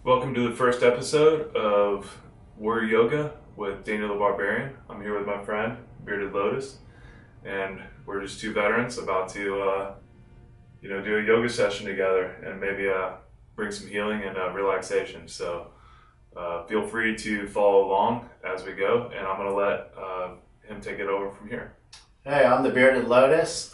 Welcome to the first episode of Warrior Yoga with Daniel the Barbarian. I'm here with my friend, Bearded Lotus, and we're just two veterans about to, do a yoga session together and maybe bring some healing and relaxation. So feel free to follow along as we go, and I'm going to let him take it over from here. Hey, I'm the Bearded Lotus.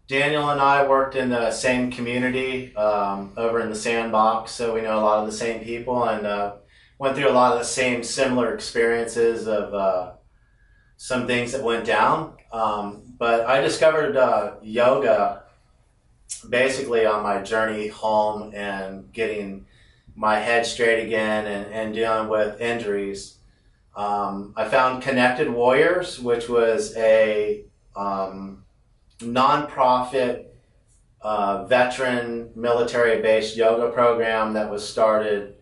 Daniel and I worked in the same community over in the Sandbox, so we know a lot of the same people and went through a lot of the same similar experiences of some things that went down. But I discovered yoga basically on my journey home and getting my head straight again and dealing with injuries. I found Connected Warriors, which was a non-profit veteran military-based yoga program that was started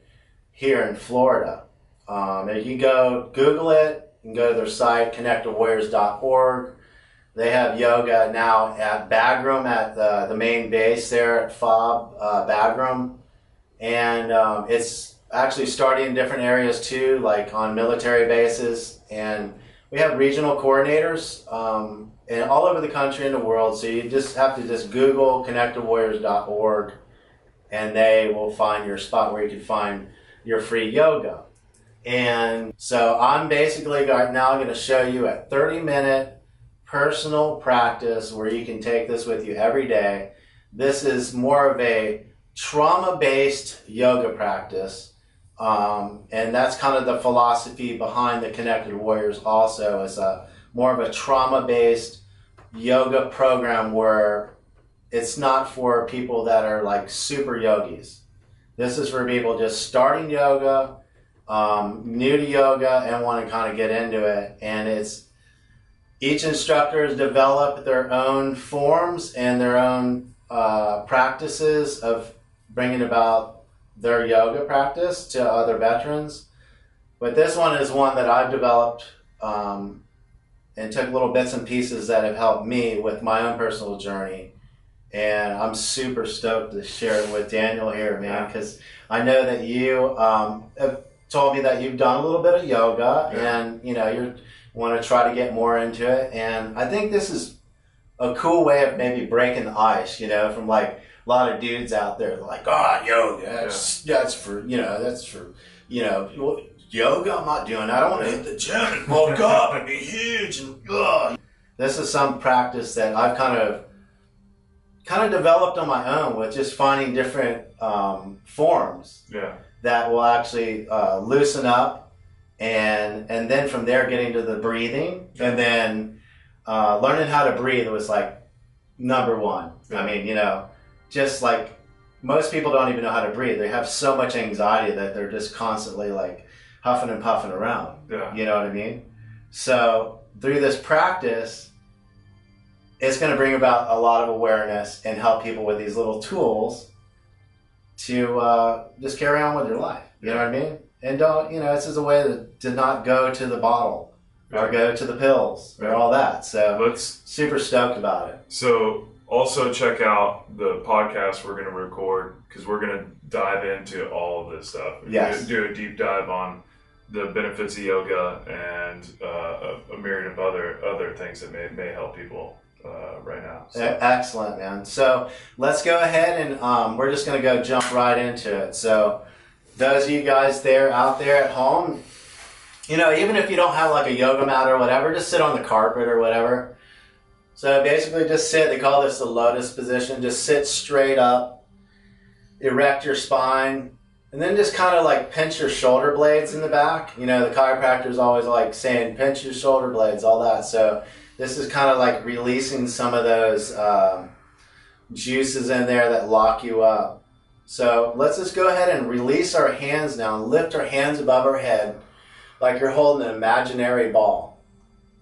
here in Florida. If you go Google it, you can go to their site, connectedwarriors.org. They have yoga now at Bagram, at the main base there at FOB Bagram. And it's actually starting in different areas too, like on military bases. And we have regional coordinators and all over the country and the world. So you just have to just Google connectedwarriors.org and they will find your spot where you can find your free yoga. And so I'm basically now going to show you a 30-minute personal practice where you can take this with you every day. This is more of a trauma-based yoga practice. And that's kind of the philosophy behind the Connected Warriors also. It's more of a trauma-based yoga program where it's not for people that are like super yogis. This is for people just starting yoga, new to yoga, and want to kind of get into it. And each instructor has developed their own forms and their own practices of bringing about their yoga practice to other veterans. But this one is one that I've developed and took little bits and pieces that have helped me with my own personal journey. And I'm super stoked to share it with Daniel here, man, because I know that you have told me that you've done a little bit of yoga and, you want to try to get more into it. And I think this is a cool way of maybe breaking the ice, from like a lot of dudes out there like, yoga, that's for yoga, I'm not doing that. I want to hit the gym and bulk up and be huge. And this is some practice that I've kind of developed on my own with just finding different forms that will actually loosen up, and then from there getting to the breathing, and then learning how to breathe was like number one. I mean, just like most people don't even know how to breathe. They have so much anxiety that they're just constantly like huffing and puffing around. You know what I mean? So through this practice, it's going to bring about a lot of awareness and help people with these little tools to just carry on with your life. You know what I mean? And don't, this is a way to not go to the bottle or go to the pills or all that. So super stoked about it. So also check out the podcast we're going to record, because we're going to dive into all of this stuff. Yes. Do a deep dive on the benefits of yoga and a myriad of other things that may help people right now. So. Excellent, man. So let's go ahead and we're just going to go jump right into it. So those of you guys out there at home, even if you don't have like a yoga mat or whatever, just sit on the carpet or whatever. So basically just sit. They call this the Lotus Position. Just sit straight up, erect your spine, and then just kind of like pinch your shoulder blades in the back. The chiropractor's always like saying, pinch your shoulder blades, all that. So this is kind of like releasing some of those juices in there that lock you up. So let's just go ahead and release our hands now. Lift our hands above our head like you're holding an imaginary ball.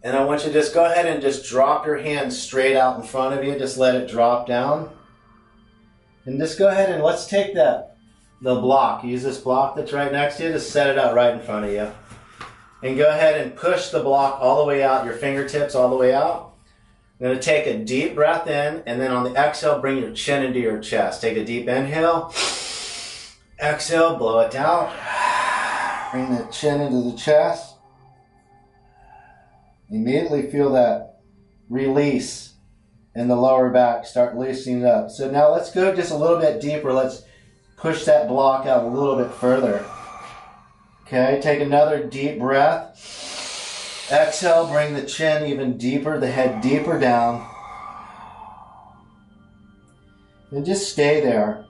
And I want you to just go ahead and just drop your hands straight out in front of you. Just let it drop down. And just go ahead and let's take the block. Use this block that's right next to you. Just set it out right in front of you. And go ahead and push the block all the way out, your fingertips all the way out. I'm going to take a deep breath in, and then on the exhale, bring your chin into your chest. Take a deep inhale. Exhale, blow it out. Bring the chin into the chest. Immediately feel that release in the lower back, start loosening up. So now let's go just a little bit deeper. Let's push that block out a little bit further. Okay, take another deep breath. Exhale, bring the chin even deeper, the head deeper down. And just stay there.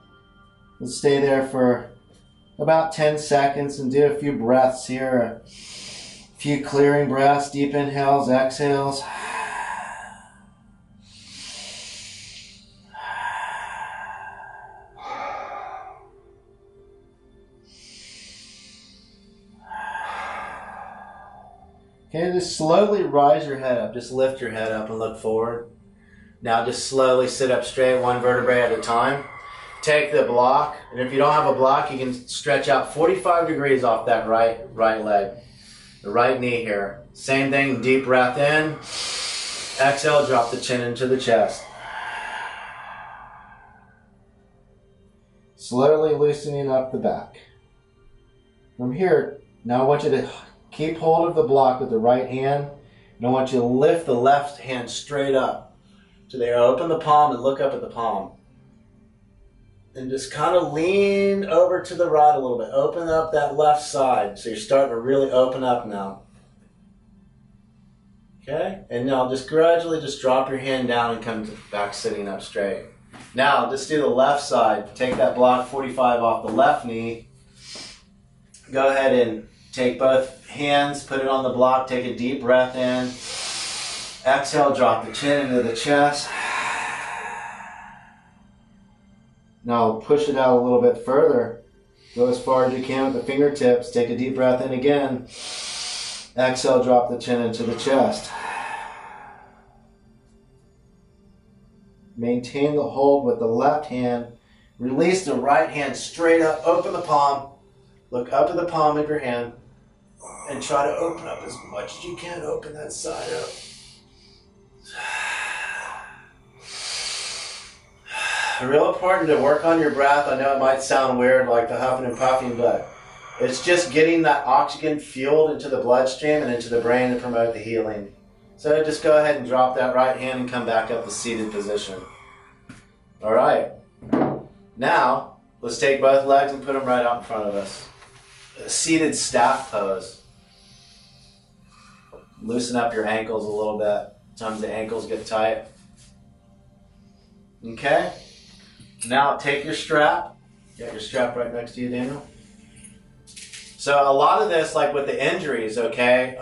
Let's stay there for about 10 seconds and do a few breaths here. A few clearing breaths, deep inhales, exhales. Okay, just slowly rise your head up. Just lift your head up and look forward. Now just slowly sit up straight, one vertebrae at a time. Take the block, and if you don't have a block, you can stretch out 45 degrees off that right leg, the right knee here. Same thing, deep breath in. Exhale, drop the chin into the chest. Slowly loosening up the back. From here, now I want you to keep hold of the block with the right hand, and I want you to lift the left hand straight up. So there, open the palm and look up at the palm. And just kind of lean over to the right a little bit. Open up that left side. So you're starting to really open up now. Okay? And now just gradually just drop your hand down and come back sitting up straight. Now just do the left side. Take that block 45 off the left knee. Go ahead and take both hands, put it on the block, take a deep breath in. Exhale, drop the chin into the chest. Now push it out a little bit further. Go as far as you can with the fingertips. Take a deep breath in again. Exhale, drop the chin into the chest. Maintain the hold with the left hand. Release the right hand straight up. Open the palm. Look up to the palm of your hand. And try to open up as much as you can. Open that side up. Real important to work on your breath. I know it might sound weird like the huffing and puffing, but it's just getting that oxygen fueled into the bloodstream and into the brain to promote the healing. So just go ahead and drop that right hand and come back up to seated position. All right. Now, let's take both legs and put them right out in front of us. A seated staff pose. Loosen up your ankles a little bit. Sometimes the ankles get tight. Okay? Now take your strap. You got your strap right next to you, Daniel. So a lot of this, like with the injuries, okay,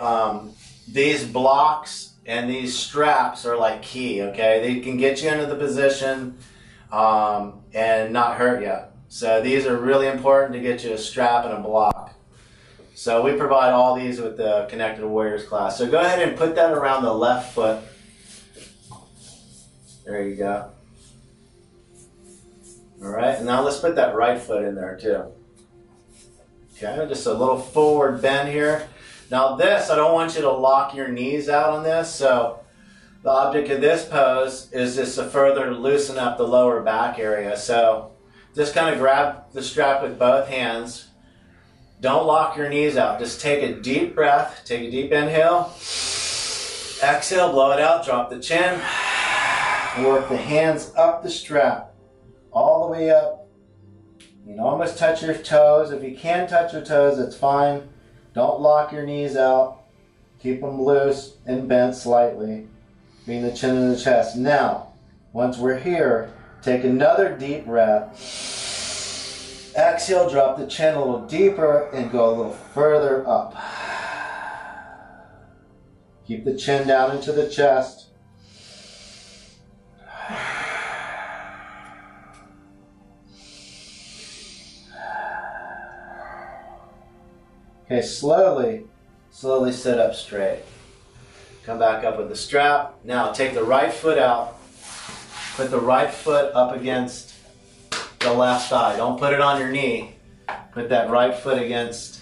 these blocks and these straps are like key, okay? They can get you into the position and not hurt you. So these are really important to get you a strap and a block. So we provide all these with the Connected Warriors class. So go ahead and put that around the left foot. There you go. All right, and now let's put that right foot in there too. Okay, just a little forward bend here. Now this, I don't want you to lock your knees out on this, so the object of this pose is just to further loosen up the lower back area. So just kind of grab the strap with both hands. Don't lock your knees out. Just take a deep breath, take a deep inhale. Exhale, blow it out, drop the chin. Work the hands up the strap. All the way up. You can almost touch your toes. If you can touch your toes, it's fine. Don't lock your knees out. Keep them loose and bent slightly. Bring the chin in the chest. Now, once we're here, take another deep breath. Exhale, drop the chin a little deeper and go a little further up. Keep the chin down into the chest. Okay, slowly sit up straight. Come back up with the strap. Now take the right foot out. Put the right foot up against the left thigh. Don't put it on your knee. Put that right foot against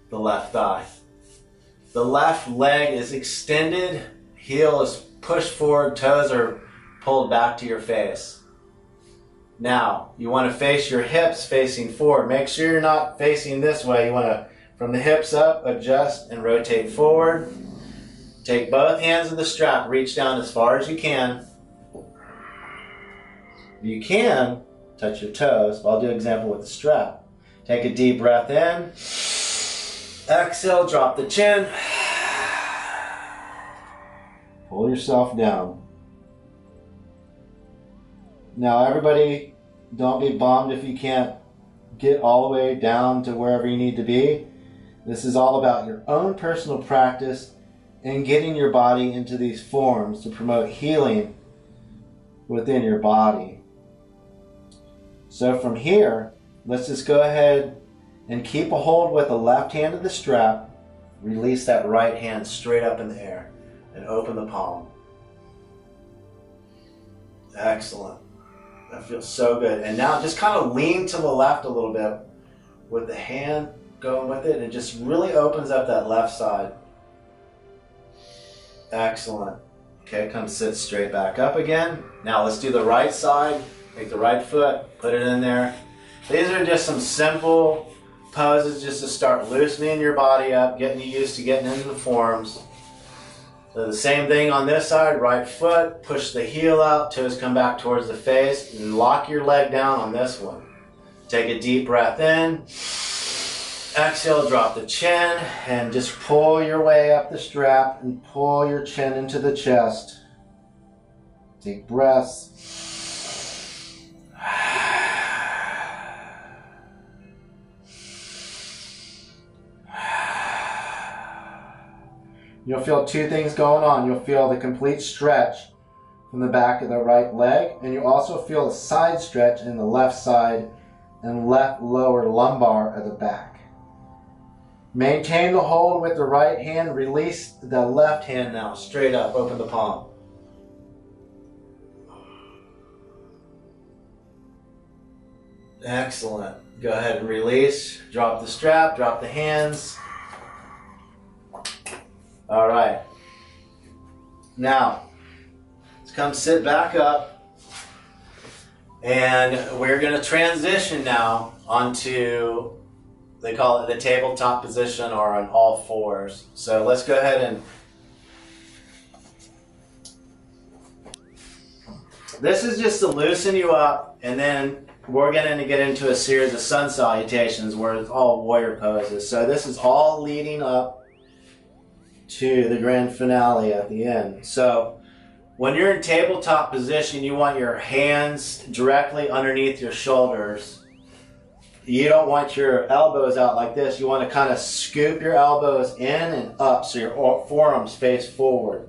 the left thigh. The left leg is extended. Heel is pushed forward. Toes are pulled back to your face. Now, you want to face your hips facing forward. Make sure you're not facing this way. You want to, from the hips up, adjust and rotate forward. Take both hands of the strap, reach down as far as you can. You can touch your toes, but I'll do an example with the strap. Take a deep breath in. Exhale, drop the chin. Pull yourself down. Now everybody, don't be bummed if you can't get all the way down to wherever you need to be. This is all about your own personal practice and getting your body into these forms to promote healing within your body. So from here, let's just go ahead and keep a hold with the left hand of the strap. Release that right hand straight up in the air and open the palm. Excellent. That feels so good. And now just kind of lean to the left a little bit with the hand going with it. It just really opens up that left side. Excellent. Okay, come sit straight back up again. Now let's do the right side. Take the right foot, put it in there. These are just some simple poses just to start loosening your body up, getting you used to getting into the forms. So the same thing on this side, right foot, push the heel out, toes come back towards the face, and lock your leg down on this one. Take a deep breath in, exhale, drop the chin, and just pull your way up the strap and pull your chin into the chest. Deep breaths. You'll feel two things going on. You'll feel the complete stretch from the back of the right leg, and you also feel a side stretch in the left side and left lower lumbar of the back. Maintain the hold with the right hand. Release the left hand now. Straight up. Open the palm. Excellent. Go ahead and release. Drop the strap. Drop the hands. All right. Now, let's come sit back up. And we're going to transition now onto, they call it the tabletop position or on all fours. So let's go ahead and, this is just to loosen you up, and then we're going to get into a series of sun salutations where it's all warrior poses. So this is all leading up to the grand finale at the end. So when you're in tabletop position, you want your hands directly underneath your shoulders. You don't want your elbows out like this. You want to kind of scoop your elbows in and up so your forearms face forward.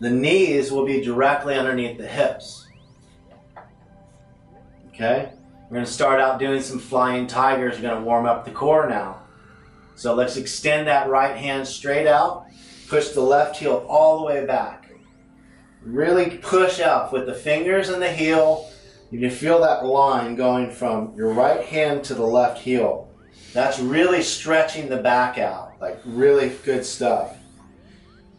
The knees will be directly underneath the hips. Okay? We're going to start out doing some flying tigers. We're going to warm up the core now. So let's extend that right hand straight out. Push the left heel all the way back. Really push out with the fingers and the heel. You can feel that line going from your right hand to the left heel. That's really stretching the back out. Like really good stuff.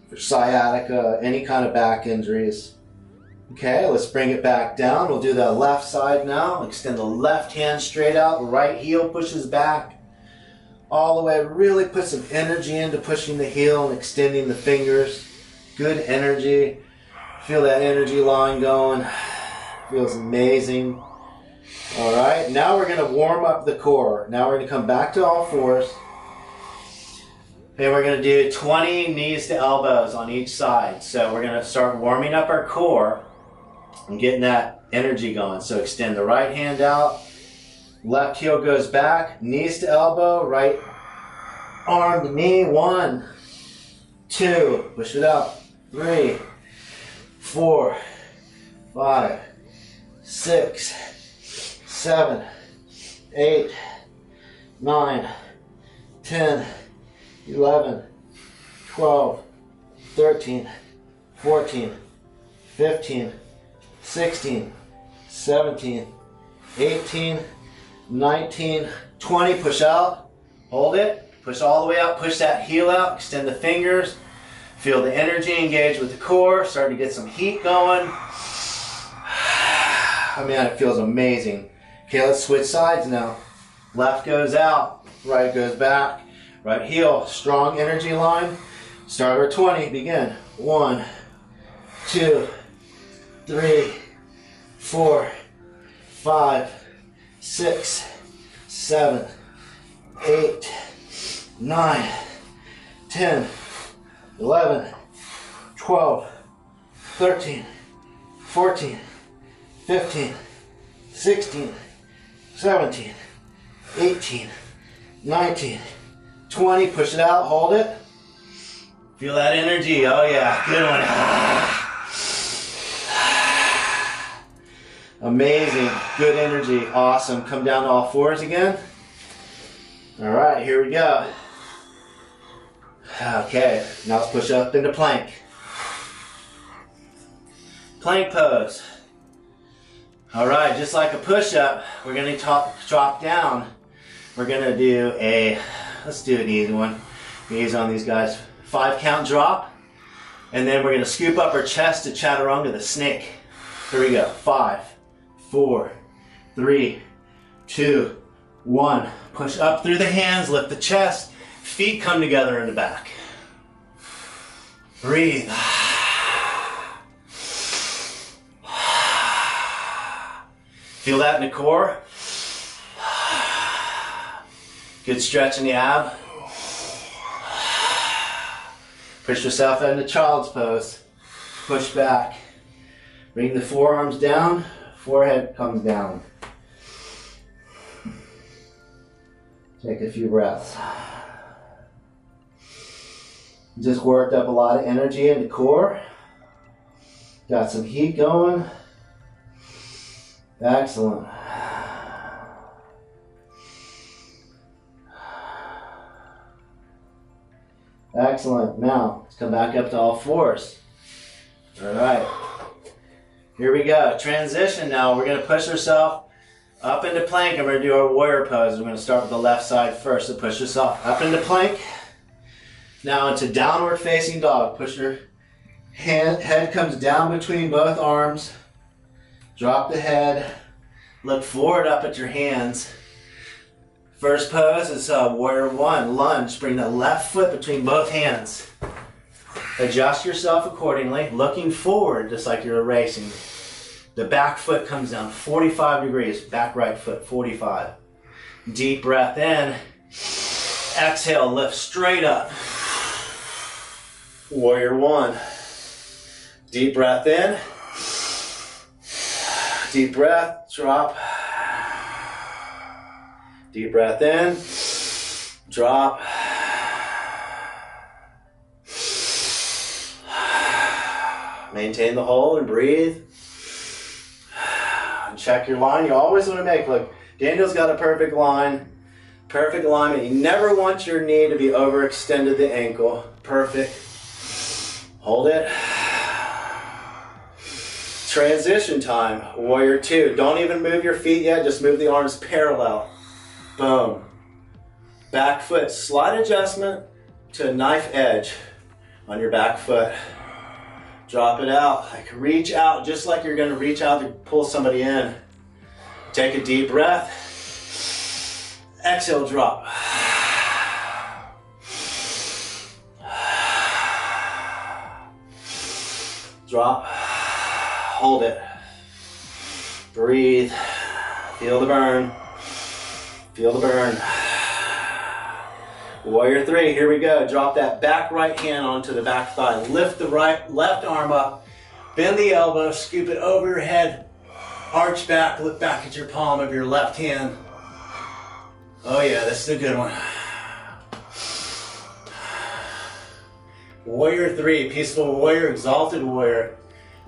For sciatica, any kind of back injuries. Okay, let's bring it back down. We'll do the left side now. Extend the left hand straight out. Right heel pushes back. All the way, really put some energy into pushing the heel and extending the fingers. Good energy. Feel that energy line going. Feels amazing. All right, now we're going to warm up the core. Now we're going to come back to all fours. And we're going to do 20 knees to elbows on each side. So we're going to start warming up our core and getting that energy going. So extend the right hand out. Left heel goes back, knees to elbow, right arm to knee. 1, 2, push it up. 3, 4, 5, 6, 7, 8, 9, 10, 11, 12, 13, 14, 15, 16, 17, 18, 19, 20, push out, hold it, push all the way out, push that heel out, extend the fingers, feel the energy engage with the core, start to get some heat going. Oh man, it feels amazing. Okay, let's switch sides now. Left goes out, right goes back. Right heel, strong energy line. Start our 20, begin. 1, 2, 3, 4, 5, 6, 7, 8, 9, 10, 11, 12, 13, 14, 15, 16, 17, 18, 19, 20. Push it out, hold it. Feel that energy. Oh yeah, good one. Amazing, good energy, awesome. Come down to all fours again. All right, here we go. Okay, now let's push up into plank. Plank pose. All right, just like a push-up, we're gonna drop down. We're gonna do let's do an easy one. Easy on these guys. 5 count drop, and then we're gonna scoop up our chest to chaturanga the snake. Here we go, 5, 4, 3, 2, 1. Push up through the hands, lift the chest, feet come together in the back. Breathe. Feel that in the core. Good stretch in the ab. Push yourself into child's pose. Push back. Bring the forearms down, forehead comes down. Take a few breaths. Just worked up a lot of energy in the core. Got some heat going. Excellent. Excellent. Now, let's come back up to all fours. All right. Here we go. Transition now. We're going to push ourselves up into plank, and we're going to do our warrior pose. We're going to start with the left side first. So push yourself up into plank. Now into downward facing dog. Push your head comes down between both arms. Drop the head. Look forward up at your hands. First pose is warrior 1. Lunge. Bring the left foot between both hands. Adjust yourself accordingly. Looking forward just like you're racing. The back foot comes down 45 degrees. Back right foot 45. Deep breath in. Exhale, lift straight up. Warrior 1. Deep breath in. Deep breath, drop. Deep breath in, drop. Maintain the hold and breathe. And check your line. You always want to make, look, Daniel's got a perfect line. Perfect alignment. You never want your knee to be overextended the ankle. Perfect. Hold it. Transition time. Warrior 2. Don't even move your feet yet. Just move the arms parallel. Boom. Back foot. Slight adjustment to a knife edge on your back foot. Drop it out. Like reach out just like you're going to reach out to pull somebody in. Take a deep breath. Exhale, drop. Drop. Hold it. Breathe. Feel the burn. Feel the burn. Warrior 3, here we go. Drop that back right hand onto the back thigh. Lift the left arm up. Bend the elbow. Scoop it over your head. Arch back. Look back at your palm of your left hand. Oh yeah, this is a good one. Warrior 3, peaceful warrior, exalted warrior.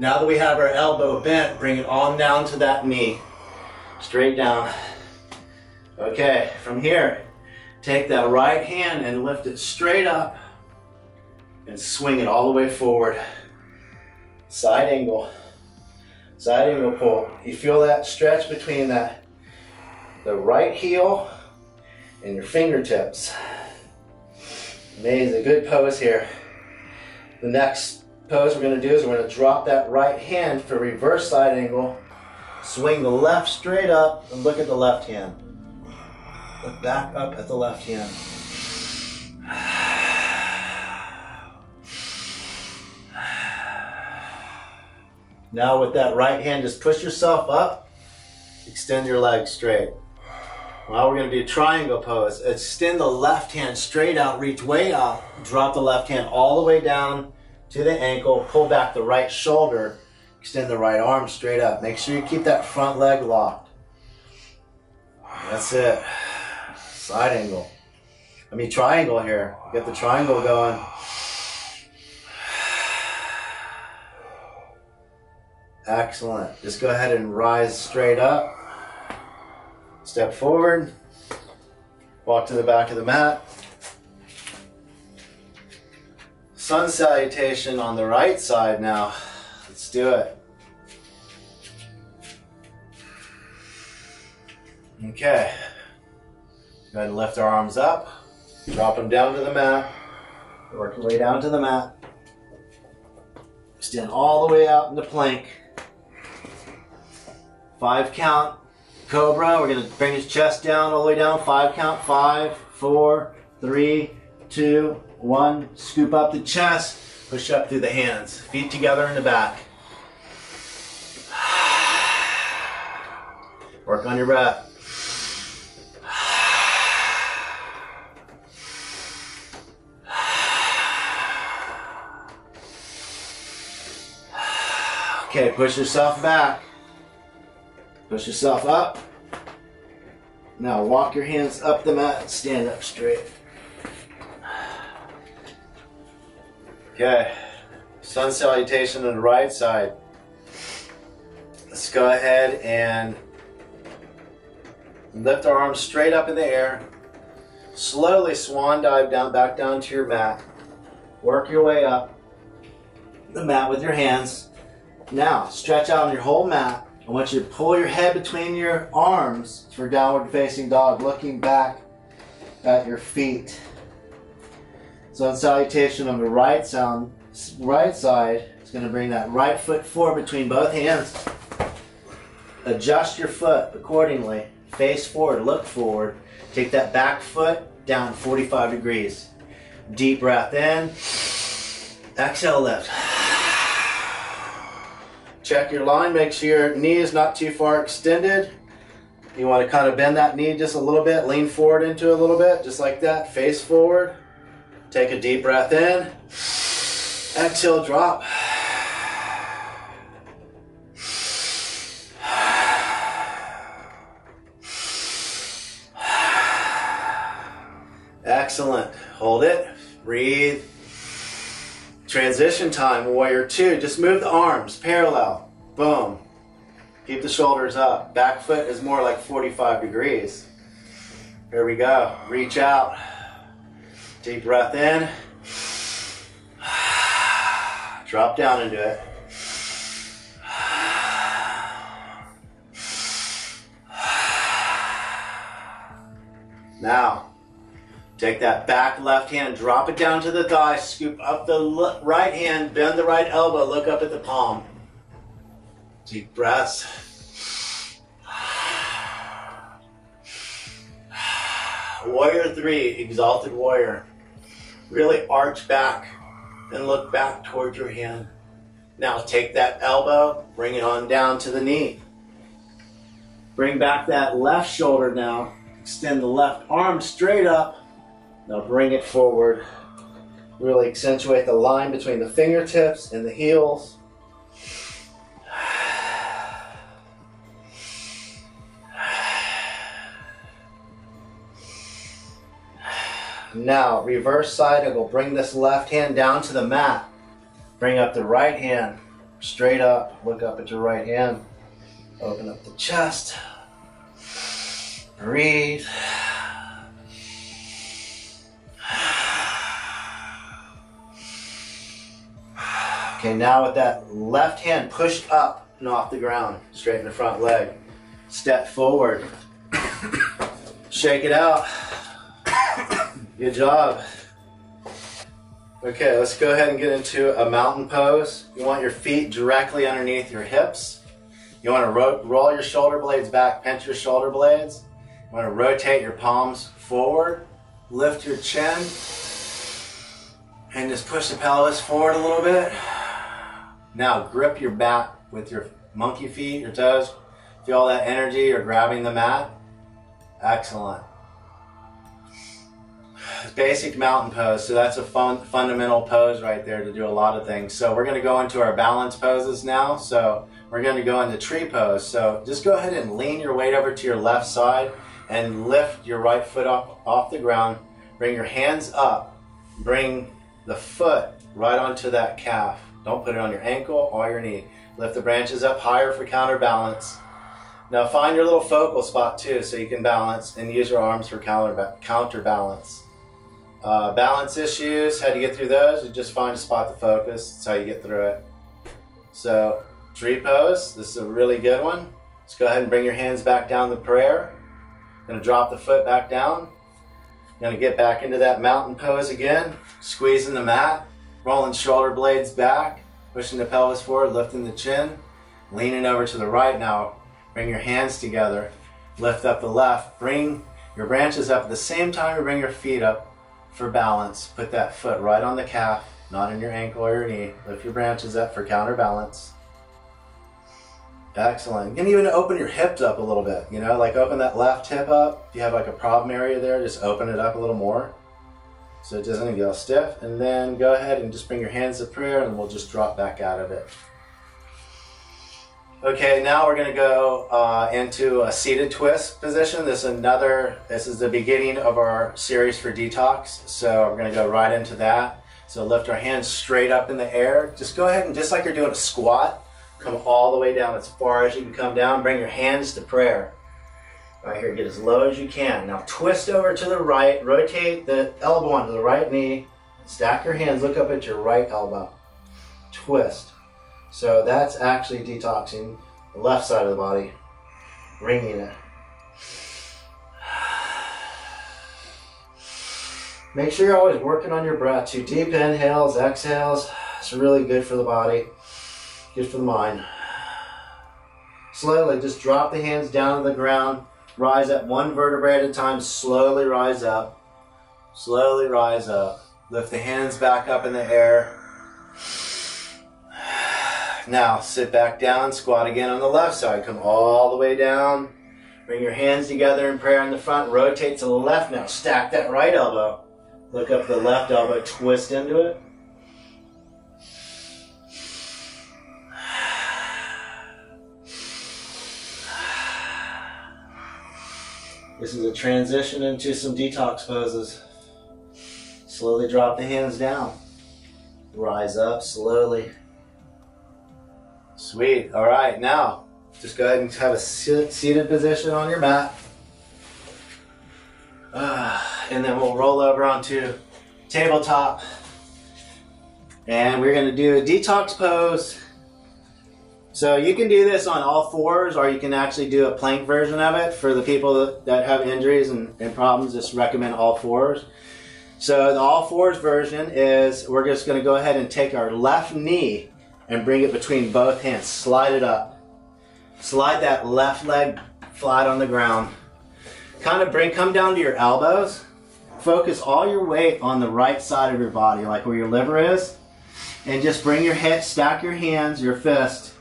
Now that we have our elbow bent, bring it on down to that knee. Straight down. Okay, from here, take that right hand and lift it straight up and swing it all the way forward. Side angle pull. You feel that stretch between the right heel and your fingertips. Amazing, good pose here. The next pose we're going to do is we're going to drop that right hand for reverse side angle Swing the left straight up and look at the left hand. Look back up at the left hand. Now with that right hand, just push yourself up, extend your legs straight. Now we're going to do triangle pose. Extend the left hand straight out, reach way out, drop the left hand all the way down to the ankle, pull back the right shoulder, extend the right arm straight up. Make sure you keep that front leg locked. That's it. Side angle. Triangle here. Get the triangle going. Excellent. Just go ahead and rise straight up. Step forward. Walk to the back of the mat. Sun salutation on the right side now. Let's do it. Okay. Go ahead and lift our arms up. Drop them down to the mat. Work your way down to the mat. Extend all the way out into plank. 5 count. Cobra. We're going to bring his chest down all the way down. 5 count. 5, 4, 3, 2, 1. Scoop up the chest. Push up through the hands. Feet together in the back. Work on your breath. Okay, push yourself back. Push yourself up. Now walk your hands up the mat and stand up straight. Okay, sun salutation on the right side. Let's go ahead and lift our arms straight up in the air. Slowly swan dive down, back down to your mat. Work your way up the mat with your hands. Now, stretch out on your whole mat. I want you to pull your head between your arms for downward facing dog, looking back at your feet. Sun salutation on the right side. It's going to bring that right foot forward between both hands. Adjust your foot accordingly. Face forward, look forward. Take that back foot down 45 degrees. Deep breath in. Exhale, lift. Check your line, make sure your knee is not too far extended. You want to kind of bend that knee just a little bit, lean forward into it a little bit, just like that, face forward. Take a deep breath in. Exhale, drop. Excellent. Hold it. Breathe. Transition time, warrior 2. Just move the arms parallel. Boom. Keep the shoulders up. Back foot is more like 45 degrees. Here we go. Reach out. Deep breath in. Drop down into it. Now, take that back left hand, drop it down to the thigh, scoop up the right hand, bend the right elbow, look up at the palm. Deep breaths. Warrior 3, exalted warrior. Really arch back and look back towards your hand. Now take that elbow, bring it on down to the knee. Bring back that left shoulder now. Extend the left arm straight up. Now bring it forward. Really accentuate the line between the fingertips and the heels. Now, reverse side angle. Bring this left hand down to the mat. Bring up the right hand. Straight up. Look up at your right hand. Open up the chest. Breathe. Okay, now with that left hand pushed up and off the ground. Straighten the front leg. Step forward. Shake it out. Good job. Okay, let's go ahead and get into a mountain pose. You want your feet directly underneath your hips. You want to roll your shoulder blades back, pinch your shoulder blades. You want to rotate your palms forward, lift your chin, and just push the pelvis forward a little bit. Now grip your mat with your monkey feet, your toes. Feel that energy, you're grabbing the mat. Excellent. Basic mountain pose, so that's a fundamental pose right there to do a lot of things. So we're going to go into our balance poses now. So we're going to go into tree pose. So just go ahead and lean your weight over to your left side and lift your right foot up off the ground. Bring your hands up. Bring the foot right onto that calf. Don't put it on your ankle or your knee. Lift the branches up higher for counterbalance. Now find your little focal spot too so you can balance and use your arms for counterbalance. Balance issues, how do you get through those? You just find a spot to focus. That's how you get through it. So tree pose, this is a really good one. Let's go ahead and bring your hands back down to prayer. Going to drop the foot back down. Going to get back into that mountain pose again. Squeezing the mat, rolling shoulder blades back, pushing the pelvis forward, lifting the chin, leaning over to the right now. Bring your hands together, lift up the left, bring your branches up at the same time you bring your feet up for balance. Put that foot right on the calf, not in your ankle or your knee. Lift your branches up for counterbalance. Excellent. You can even open your hips up a little bit, you know, like open that left hip up. If you have like a problem area there, just open it up a little more so it doesn't get all stiff. And then go ahead and just bring your hands to prayer and we'll just drop back out of it. Okay, now we're going to go into a seated twist position. This is the beginning of our series for detox. So we're going to go right into that. So lift our hands straight up in the air. Just go ahead and just like you're doing a squat, come all the way down as far as you can come down. Bring your hands to prayer. Right here, get as low as you can. Now twist over to the right, rotate the elbow onto the right knee. Stack your hands, look up at your right elbow. Twist. So that's actually detoxing the left side of the body, wringing it. Make sure you're always working on your breath too. Deep inhales, exhales. It's really good for the body, good for the mind. Slowly, just drop the hands down to the ground. Rise up one vertebrae at a time. Slowly rise up. Slowly rise up. Lift the hands back up in the air. Now sit back down, squat again on the left side. Come all the way down. Bring your hands together in prayer in the front. Rotate to the left now. Stack that right elbow. Look up the left elbow, twist into it. This is a transition into some detox poses. Slowly drop the hands down. Rise up slowly. Sweet. All right, now just go ahead and have a seated position on your mat. And then we'll roll over onto tabletop. And we're going to do a detox pose. So you can do this on all fours, or you can actually do a plank version of it. For the people that have injuries and problems, just recommend all fours. So the all fours version is we're just going to go ahead and take our left knee and bring it between both hands. Slide it up. Slide that left leg flat on the ground. Come down to your elbows. Focus all your weight on the right side of your body, like where your liver is. And just bring your head, stack your hands, your fist.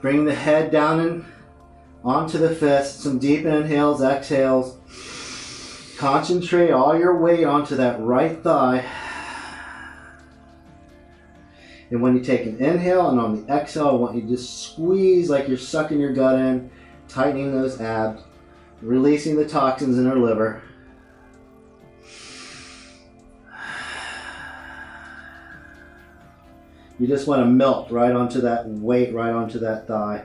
Bring the head down and onto the fist. Some deep inhales, exhales. Concentrate all your weight onto that right thigh. And when you take an inhale and on the exhale, I want you to just squeeze like you're sucking your gut in, tightening those abs, releasing the toxins in our liver. You just want to melt right onto that weight, right onto that thigh.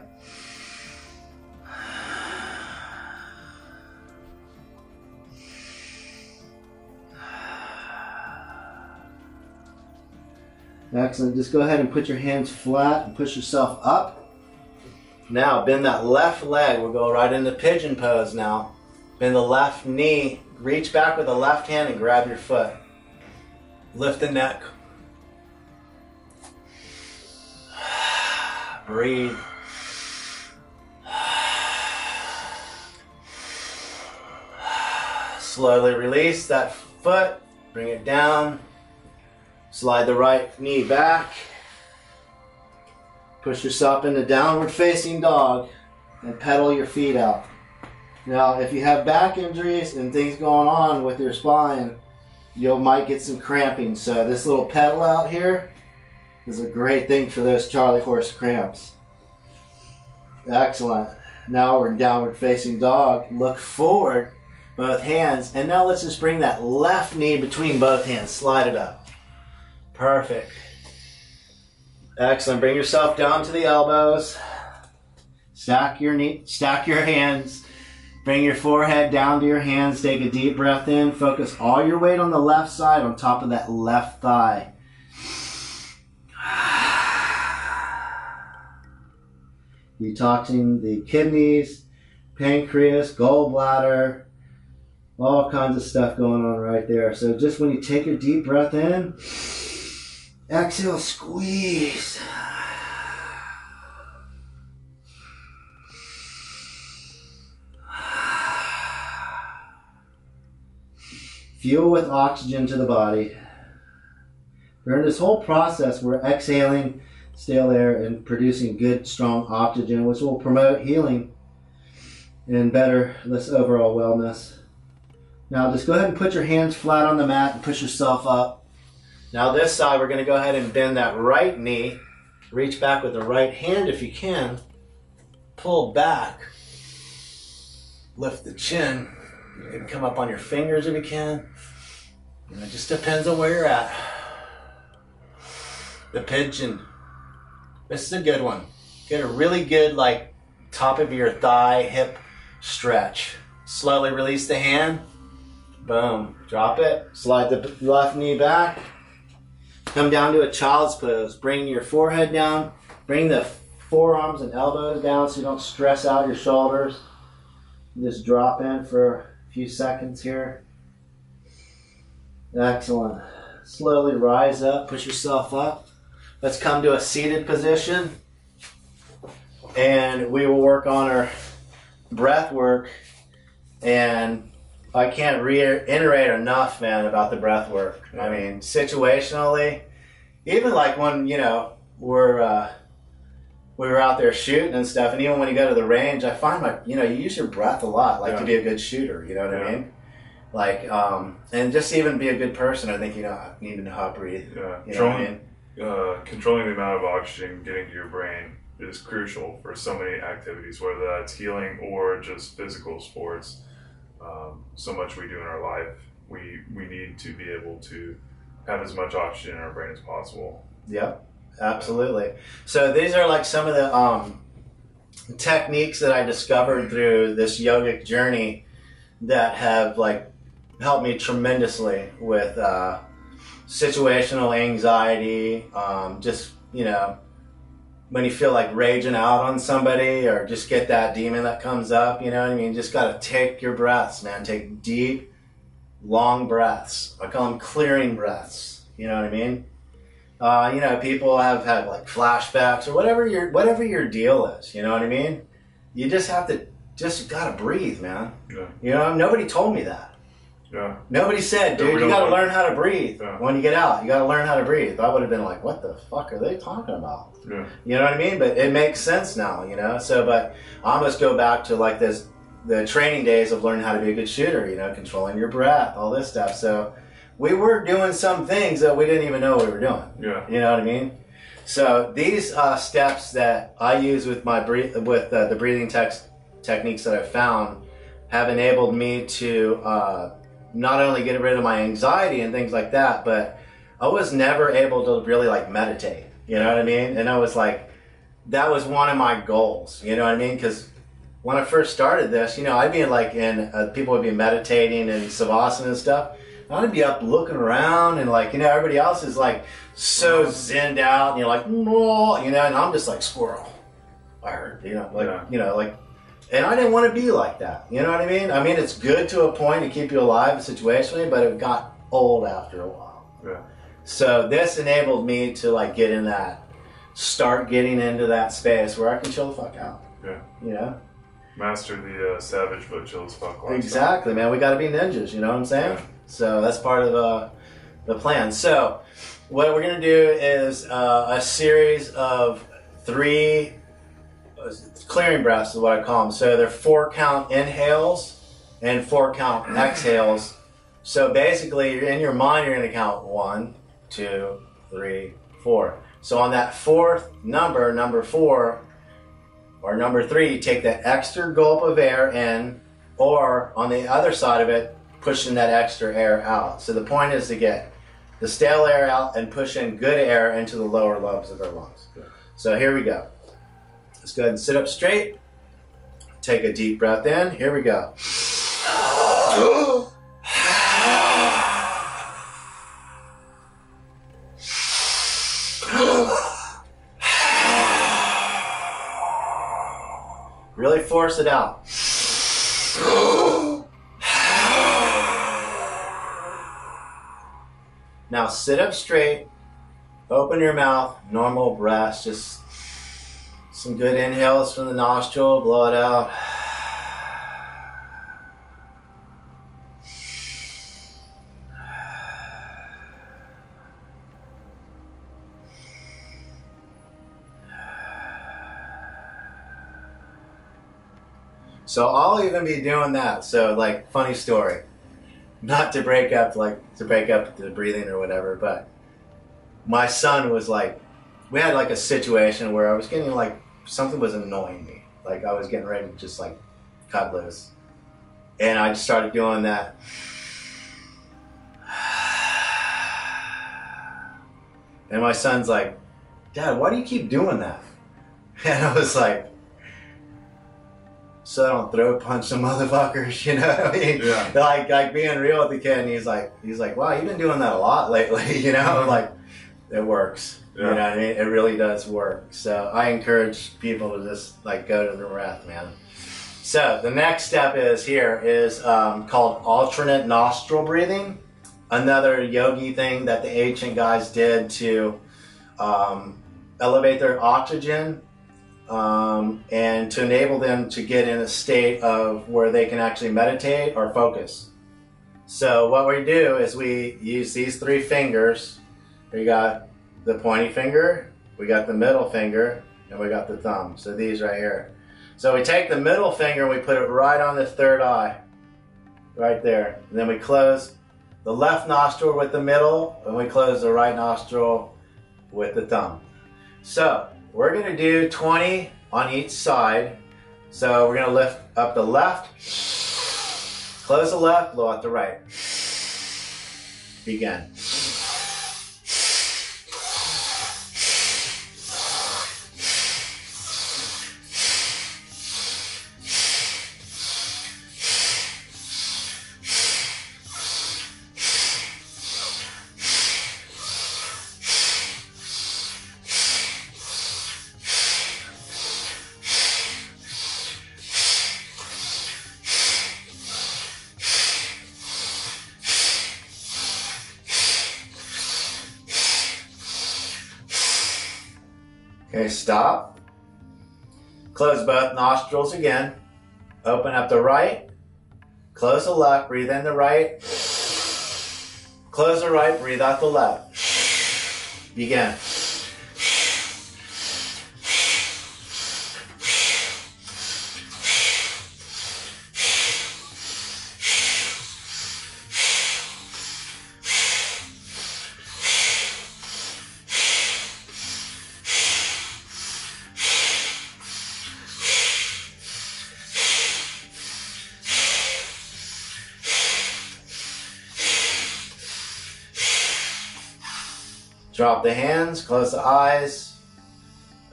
Excellent. Just go ahead and put your hands flat and push yourself up. Now bend that left leg. We'll go right into pigeon pose now. Bend the left knee. Reach back with the left hand and grab your foot. Lift the neck. Breathe. Slowly release that foot, bring it down, slide the right knee back, push yourself into downward facing dog, and pedal your feet out. Now, if you have back injuries and things going on with your spine, you might get some cramping. So this little pedal out here is a great thing for those Charlie horse cramps. Excellent. Now we're in downward facing dog. Look forward, both hands. And now let's just bring that left knee between both hands. Slide it up. Perfect. Excellent. Bring yourself down to the elbows. Stack your hands. Bring your forehead down to your hands. Take a deep breath in. Focus all your weight on the left side, on top of that left thigh. Detoxing the kidneys, pancreas, gallbladder, all kinds of stuff going on right there. So just when you take a deep breath in, exhale, squeeze. Fuel with oxygen to the body. During this whole process, we're exhaling stale air and producing good, strong oxygen, which will promote healing and better this overall wellness. Now just go ahead and put your hands flat on the mat and push yourself up. Now this side, we're going to go ahead and bend that right knee. Reach back with the right hand if you can. Pull back. Lift the chin. You can come up on your fingers if you can. It just depends on where you're at. The pigeon. This is a good one. Get a really good, like, top of your thigh, hip stretch. Slowly release the hand. Boom. Drop it. Slide the left knee back. Come down to a child's pose. Bring your forehead down. Bring the forearms and elbows down so you don't stress out your shoulders. Just drop in for a few seconds here. Excellent. Slowly rise up. Push yourself up. Let's come to a seated position, and we will work on our breath work. And I can't reiterate enough, man, about the breath work. I mean, situationally, even like when, you know, we were out there shooting and stuff, and even when you go to the range, I find you use your breath a lot, like to be a good shooter, you know what I mean? Like, and just even be a good person, I think, you need to know how to breathe. Yeah. You know what I mean? Controlling the amount of oxygen getting to your brain is crucial for so many activities, whether that's healing or just physical sports. So much we do in our life, we need to be able to have as much oxygen in our brain as possible. Yep, absolutely. So these are like some of the techniques that I discovered through this yogic journey that have like helped me tremendously with situational anxiety, just, when you feel like raging out on somebody or just get that demon that comes up, you know what I mean? Just got to take your breaths, man. Take deep, long breaths. I call them clearing breaths. You know what I mean? People have had like flashbacks or whatever your deal is. You know what I mean? You just gotta breathe, man. Yeah. Nobody told me that. Yeah. Nobody said, dude, you gotta learn how to breathe when you get out. You gotta learn how to breathe. I would have been like, what the fuck are they talking about? Yeah. You know what I mean? But it makes sense now, So, but I almost go back to like the training days of learning how to be a good shooter, controlling your breath, all this stuff. So we were doing some things that we didn't even know we were doing. Yeah. You know what I mean? So these steps that I use with the breathing techniques that I've found have enabled me to not only get rid of my anxiety and things like that, but I was never able to really like meditate, you know what I mean? And I was like, that was one of my goals, you know what I mean? Because when I first started this, I'd be like people would be meditating and savasana and stuff. I'd be up looking around and like, everybody else is like so zenned out and you're like, no, and I'm just like squirrel. I heard, and I didn't want to be like that. You know what I mean? I mean, it's good to a point to keep you alive situationally, but it got old after a while. Yeah. So this enabled me to like start getting into that space where I can chill the fuck out. Yeah. Master the savage but chill as fuck lifestyle. Exactly, man. We got to be ninjas. You know what I'm saying? Yeah. So that's part of the plan. So what we're gonna do is a series of 3 clearing breaths is what I call them. So they're 4 count inhales and 4 count exhales. So basically, in your mind, you're going to count 1, 2, 3, 4. So on that 4th number, number 4 or number 3, you take that extra gulp of air in, or on the other side of it, pushing that extra air out. So the point is to get the stale air out and push in good air into the lower lobes of our lungs. So here we go. Let's go ahead and sit up straight. Take a deep breath in. Here we go. Really force it out. Now sit up straight. Open your mouth. Normal breaths. Just some good inhales from the nostril. Blow it out. So I'll even be doing that. So like, funny story, not to break up the breathing or whatever, but my son was like, we had like a situation where I was getting like, something was annoying me. Like I was getting ready to just like cut loose. And I just started doing that. And my son's like, Dad, why do you keep doing that? And I was like, so I don't throat punch some motherfuckers, you know what I mean? Yeah. Like being real with the kid, and he's like, wow, you've been doing that a lot lately, you know? Mm-hmm. Like, it works. Yeah. You know what I mean? It really does work. So I encourage people to just like go to the breath, man. So the next step is called alternate nostril breathing. Another yogi thing that the ancient guys did to elevate their oxygen and to enable them to get in a state of where they can actually meditate or focus. So what we do is we use these 3 fingers. We got the pointy finger, we got the middle finger, and we got the thumb. So these right here. So we take the middle finger and we put it right on the 3rd eye, right there. And then we close the left nostril with the middle, and we close the right nostril with the thumb. So we're going to do 20 on each side. So we're going to lift up the left, close the left, blow out the right. Begin. Okay, stop. Close both nostrils again. Open up the right. Close the left. Breathe in the right. Close the right. Breathe out the left. Begin. Drop the hands, close the eyes,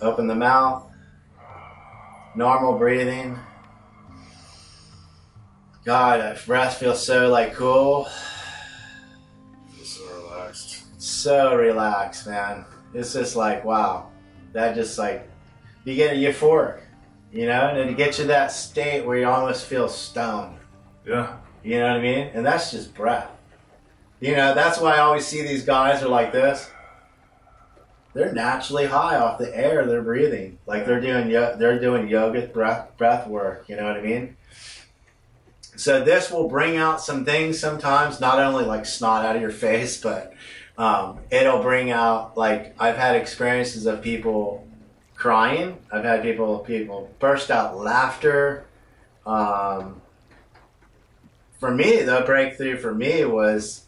open the mouth, normal breathing. God, that breath feels so like cool. Feel so relaxed. So relaxed, man. It's just like, wow. That just like, you get euphoric, you know? And to get you that state where you almost feel stoned. Yeah. You know what I mean? And that's just breath. You know, that's why I always see these guys are like this. they're naturally high off the air they're breathing. Like they're doing yoga breath work. You know what I mean? So this will bring out some things sometimes, not only like snot out of your face, but it'll bring out, like, I've had experiences of people crying. I've had people burst out laughter. For me, the breakthrough for me was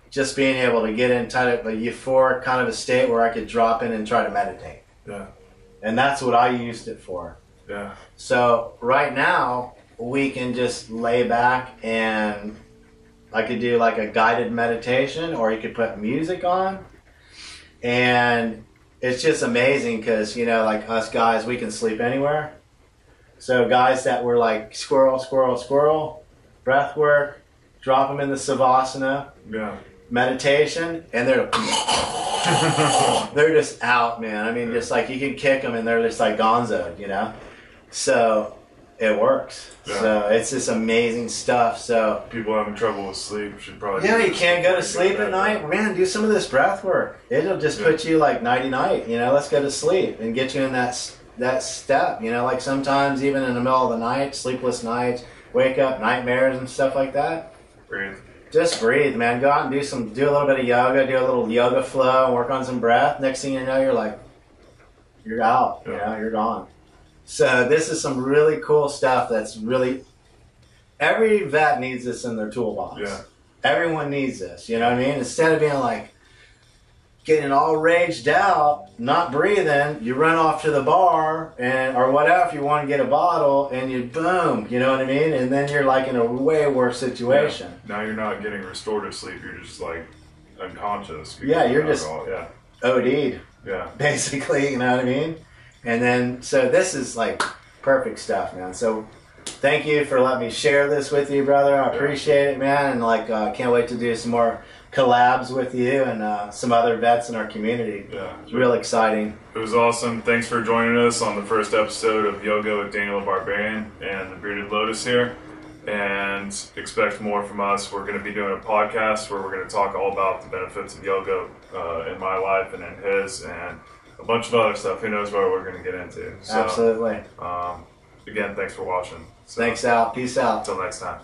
just being able to get into a euphoric kind of a state where I could drop in and try to meditate. Yeah. And that's what I used it for. Yeah. So right now, we can just lay back and I could do like a guided meditation, or you could put music on. And it's just amazing because, you know, like us guys, we can sleep anywhere. So guys that were like squirrel, squirrel, squirrel, breath work, drop them in the savasana, meditation, and they're they're just out, man. I mean, just like you can kick them and they're just like gonzoed, you know? So it works. Yeah. So it's just amazing stuff. So people having trouble with sleep should probably. Yeah, you can't go to sleep at night. Man, do some of this breath work. It'll just put you like nighty night. You know, let's go to sleep and get you in that step. You know, like sometimes even in the middle of the night, sleepless nights, wake up, nightmares and stuff like that. Breathe. Just breathe, man. Go out and do a little bit of yoga, do a little yoga flow, and work on some breath. Next thing you know, you're like, you're out. You know, you're gone. So this is some really cool stuff that's really, every vet needs this in their toolbox. Yeah. Everyone needs this, you know what I mean? Instead of being like, getting all raged out, not breathing, you run off to the bar or whatever if you want to get a bottle, and you boom, you know what I mean? And then you're like in a way worse situation. Yeah. Now you're not getting restorative sleep, you're just like unconscious. Yeah, you're just OD'd. Yeah. Basically, you know what I mean? And then, so this is like perfect stuff, man. So thank you for letting me share this with you, brother. I appreciate it, man. And like, can't wait to do some more collabs with you and some other vets in our community. Yeah. It's real exciting. It was awesome. Thanks for joining us on the first episode of Yoga with Daniel the Barbarian and the Bearded Lotus here. And expect more from us. We're going to be doing a podcast where we're going to talk all about the benefits of yoga in my life and in his, and a bunch of other stuff. Who knows what we're going to get into. So, absolutely. Again, thanks for watching. Thanks, Al. Peace out. Until next time.